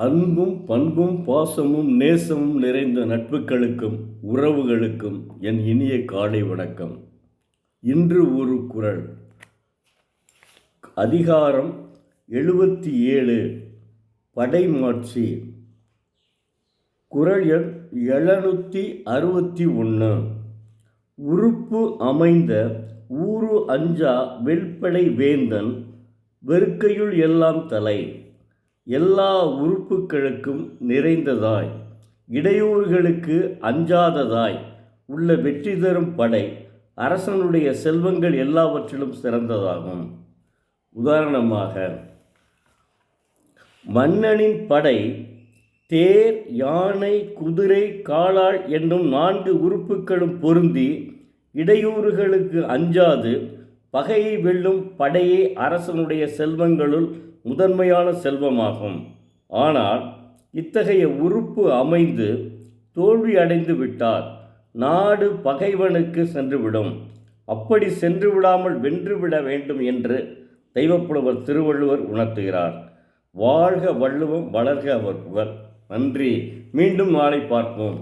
அன்பும் பண்பும் பாசமும் நேசமும் நிறைந்த நட்புகளுக்கும் உறவுகளுக்கும் என் இனிய காலை வணக்கம். இன்று ஒரு குறள். அதிகாரம் 77, படைமாட்சி. குறள் எண் 761. உறுப்பு அமைந்த ஊறு அஞ்சா வெல்படை வேந்தன் வெறுக்கையுள் எல்லாம் தலை. எல்லா உறுப்புகளுக்கும் நிறைந்ததாய் இடையூறுகளுக்கு அஞ்சாததாய் உள்ள வெற்றி தரும் படை அரசனுடைய செல்வங்கள் எல்லாவற்றிலும் சிறந்ததாகும். உதாரணமாக, மன்னனின் படை தேர், யானை, குதிரை, காலாள் என்னும் 4 உறுப்புகளும் பொருந்தி இடையூறுகளுக்கு அஞ்சாது பகையை வெல்லும் படையே அரசனுடைய செல்வங்களுள் முதன்மையான செல்வமாகும். ஆனால் இத்தகைய உறுப்பு அமைந்து தோல்வி அடைந்து விட்டால் நாடு பகைவனுக்கு சென்றுவிடும். அப்படி சென்று விடாமல் வென்றுவிட வேண்டும் என்று தெய்வப்புலவர் திருவள்ளுவர் உணர்த்துகிறார். வாழ்க வள்ளுவம், வளர்க அவர் புகழ். நன்றி. மீண்டும் நாளை பார்ப்போம்.